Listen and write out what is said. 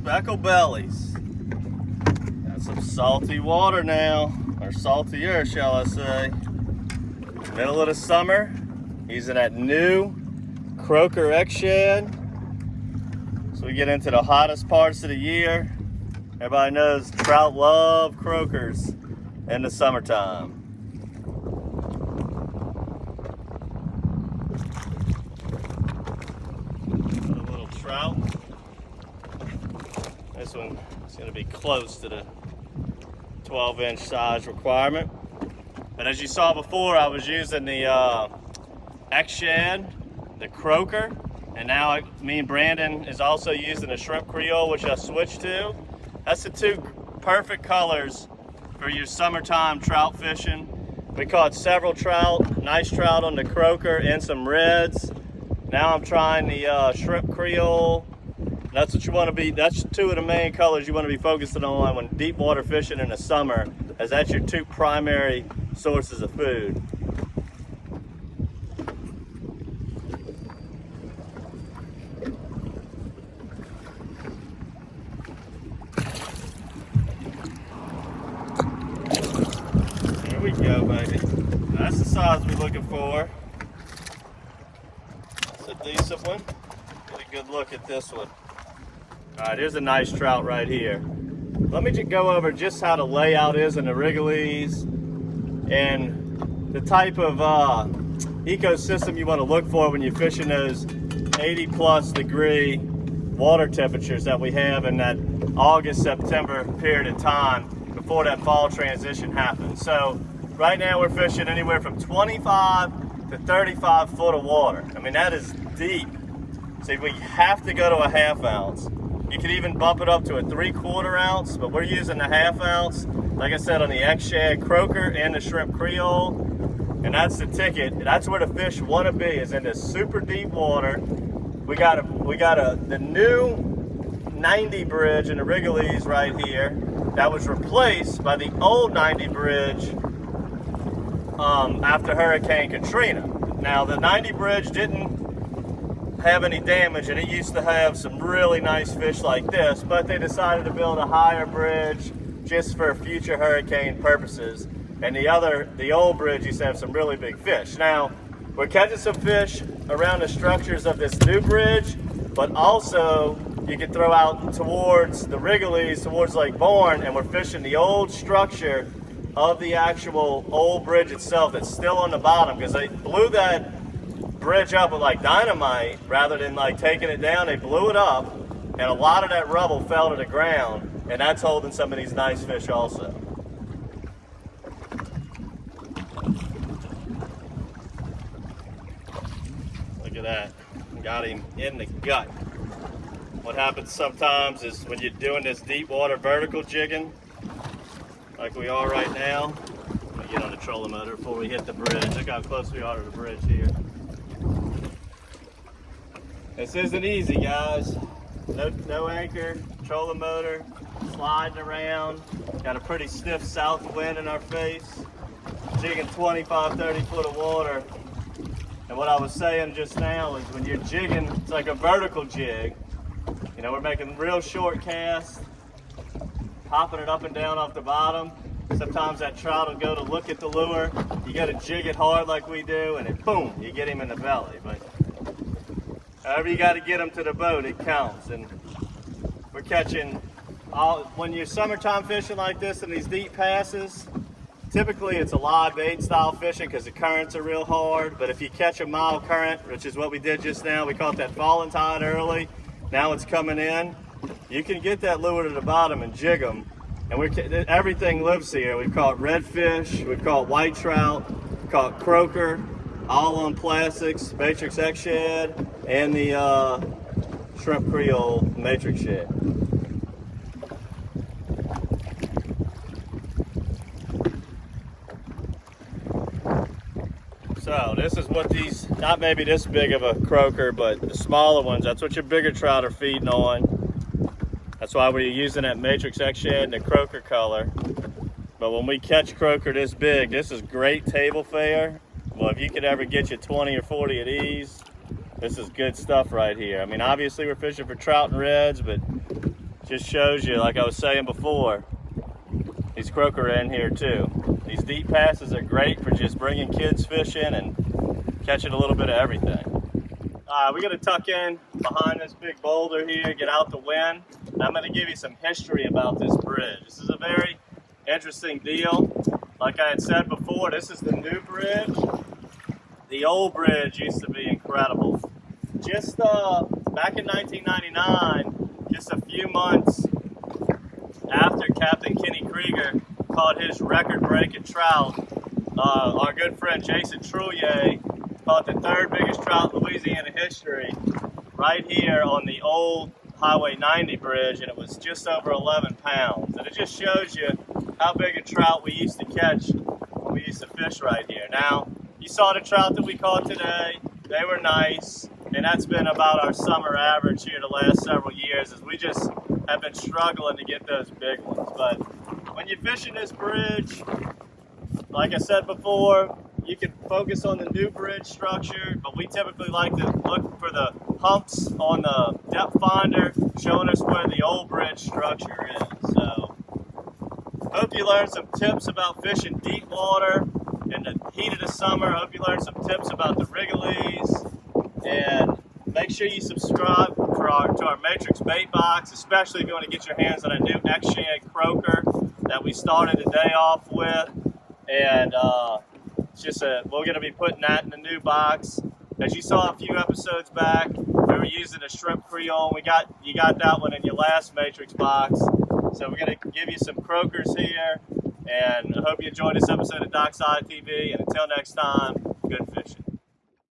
Speckle bellies. Got some salty water now, or saltier, shall I say. Middle of the summer, using that new croaker X-Shad. So we get into the hottest parts of the year. Everybody knows trout love croakers in the summertime. A little trout. This one is going to be close to the 12-inch size requirement. But as you saw before, I was using the X-Shad, the croaker, and now me and Brandon is also using the shrimp creole, which I switched to. That's the two perfect colors for your summertime trout fishing. We caught several trout, nice trout on the croaker and some reds. Now I'm trying the shrimp creole. That's what you want to be, that's two of the main colors you want to be focusing on when deep water fishing in the summer, as that's your two primary sources of food. There we go, baby. That's the size we're looking for. That's a decent one. Get a good look at this one. All right, here's a nice trout right here. Let me just go over just how the layout is in the Wrigley's and the type of ecosystem you want to look for when you're fishing those 80+ degree water temperatures that we have in that August, September period of time before that fall transition happens. So right now we're fishing anywhere from 25 to 35 foot of water. I mean, that is deep. So we have to go to a 1/2 ounce. You can even bump it up to a 3/4 ounce, but we're using the 1/2 ounce, like I said, on the X-Shad croaker and the shrimp creole. And that's the ticket. That's where the fish want to be, is in this super deep water. We got the new 90 bridge in the Wrigley's right here that was replaced by the old 90 bridge after Hurricane Katrina. Now the 90 bridge didn't have any damage, and it used to have some really nice fish like this, but they decided to build a higher bridge just for future hurricane purposes. And the old bridge used to have some really big fish. Now we're catching some fish around the structures of this new bridge, but also you can throw out towards the Wrigley's, towards Lake Bourne, and we're fishing the old structure of the actual old bridge itself that's still on the bottom, because they blew that bridge up with like dynamite rather than like taking it down. They blew it up, and a lot of that rubble fell to the ground, and that's holding some of these nice fish also. Look at that, got him in the gut. What happens sometimes is when you're doing this deep water vertical jigging like we are right now. Let me get on the trolling motor before we hit the bridge. Look how close we are to the bridge here. This isn't easy, guys. No anchor, trolling motor, sliding around. Got a pretty stiff south wind in our face. Jigging 25, 30 foot of water. And what I was saying just now is when you're jigging, it's like a vertical jig. You know, we're making real short casts, popping it up and down off the bottom. Sometimes that trout will go to look at the lure. You got to jig it hard like we do, and it boom, you get him in the belly. But however you got to get them to the boat, it counts. And we're catching, when you're summertime fishing like this in these deep passes, typically it's a live bait style fishing because the currents are real hard. But if you catch a mild current, which is what we did just now, we caught that falling tide early, now it's coming in, you can get that lure to the bottom and jig them. And everything lives here. We've caught redfish, we've caught white trout, we've caught croaker, all on plastics, Matrix X-Shad, and the shrimp creole Matrix Shad. So this is what these, not maybe this big of a croaker, but the smaller ones, that's what your bigger trout are feeding on. That's why we're using that Matrix X-Shad and the croaker color. But when we catch croaker this big, this is great table fare. Well, if you could ever get you 20 or 40 of these, this is good stuff right here. I mean, obviously we're fishing for trout and reds, but Just shows you, like I was saying before, these croaker are in here too. These deep passes are great for just bringing kids fishing and catching a little bit of everything. We're going to tuck in behind this big boulder here, get out the wind. And I'm going to give you some history about this bridge. This is a very interesting deal. Like I had said before, this is the new bridge. The old bridge used to be incredible. Just back in 1999, just a few months after Captain Kenny Krieger caught his record-breaking trout, our good friend Jason Trouillet caught the third biggest trout in Louisiana history right here on the old Highway 90 bridge, and it was just over 11 pounds. And it just shows you how big a trout we used to catch when we used to fish right here. Now, you saw the trout that we caught today. They were nice, and that's been about our summer average here the last several years, as we just have been struggling to get those big ones. But when you're fishing this bridge, like I said before, you can focus on the new bridge structure, but we typically like to look for the humps on the depth finder, showing us where the old bridge structure is. So, hope you learned some tips about fishing deep water in the heat of the summer. Hope you learned some tips about the Wriggleys, and make sure you subscribe to our Matrix bait box, especially if you want to get your hands on a new X-Shad croaker that we started the day off with. And we're going to be putting that in the new box. As you saw a few episodes back, we were using a shrimp creole. You got that one in your last Matrix box. So we're going to give you some croakers here. And I hope you enjoyed this episode of DockSide TV. And until next time, good fishing.